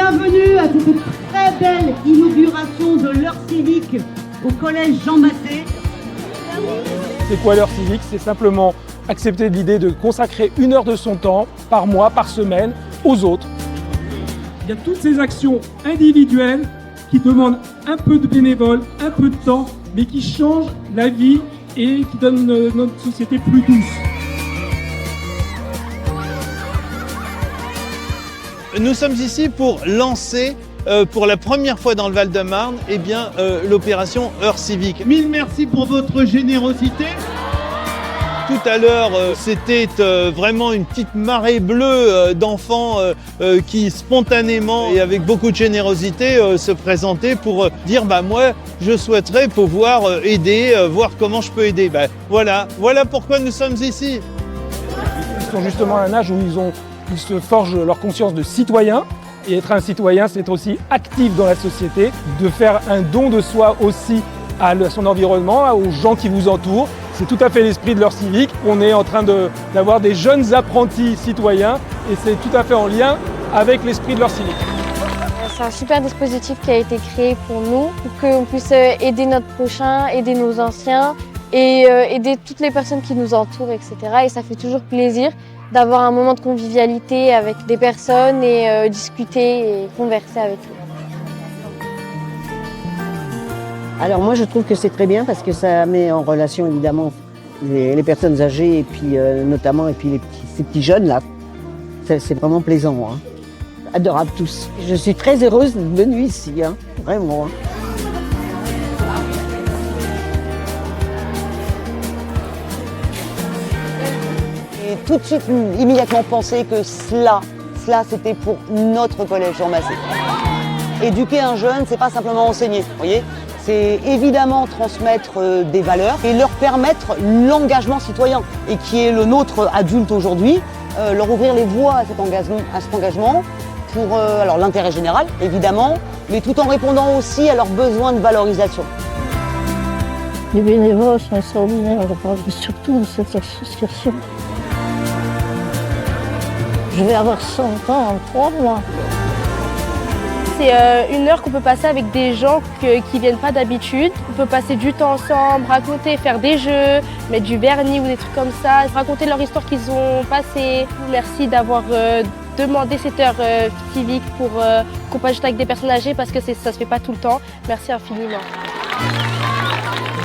Bienvenue à cette très belle inauguration de l'heure civique au collège Jean Massé. C'est quoi l'heure civique? C'est simplement accepter l'idée de consacrer 1 heure de son temps, par mois, par semaine, aux autres. Il y a toutes ces actions individuelles qui demandent un peu de bénévoles, un peu de temps, mais qui changent la vie et qui donnent notre société plus douce. Nous sommes ici pour lancer pour la première fois dans le Val-de-Marne l'opération Heure Civique. Mille merci pour votre générosité. Tout à l'heure, c'était vraiment une petite marée bleue d'enfants qui spontanément et avec beaucoup de générosité se présentaient pour dire moi je souhaiterais pouvoir aider, voir comment je peux aider. Voilà pourquoi nous sommes ici. Ils sont justement à un âge où ils se forgent leur conscience de citoyen. Et être un citoyen, c'est être aussi actif dans la société, de faire un don de soi aussi à son environnement, aux gens qui vous entourent. C'est tout à fait l'esprit de l'heure civique. On est en train d'avoir des jeunes apprentis citoyens et c'est tout à fait en lien avec l'esprit de l'heure civique. C'est un super dispositif qui a été créé pour nous, pour qu'on puisse aider notre prochain, aider nos anciens et aider toutes les personnes qui nous entourent, etc. Et ça fait toujours plaisir d'avoir un moment de convivialité avec des personnes et discuter et converser avec eux. Alors moi je trouve que c'est très bien parce que ça met en relation évidemment les personnes âgées et puis notamment ces petits jeunes là. C'est vraiment plaisant. Hein. Adorables tous. Je suis très heureuse d'être venue ici, hein. Vraiment. Hein. Et tout de suite, immédiatement pensé que cela c'était pour notre collège Jean Massé. Éduquer un jeune, c'est pas simplement enseigner, vous voyez. C'est évidemment transmettre des valeurs et leur permettre l'engagement citoyen et qui est le nôtre adulte aujourd'hui, leur ouvrir les voies à cet engagement pour alors l'intérêt général évidemment, mais tout en répondant aussi à leurs besoins de valorisation. Les bénévoles sont extraordinaires, je parle surtout de cette association. Je vais avoir 100 ans en 3 mois. C'est 1 heure qu'on peut passer avec des gens qui ne viennent pas d'habitude. On peut passer du temps ensemble, raconter, faire des jeux, mettre du vernis ou des trucs comme ça, raconter leur histoire qu'ils ont passée. Merci d'avoir demandé cette heure civique pour qu'on passe juste avec des personnes âgées parce que ça ne se fait pas tout le temps. Merci infiniment.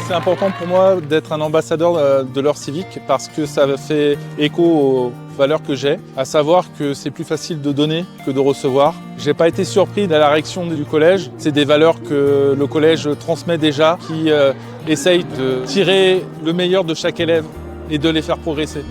C'est important pour moi d'être un ambassadeur de l'heure civique parce que ça fait écho aux valeurs que j'ai, à savoir que c'est plus facile de donner que de recevoir. J'ai pas été surpris de la réaction du collège. C'est des valeurs que le collège transmet déjà, qui essayent de tirer le meilleur de chaque élève et de les faire progresser.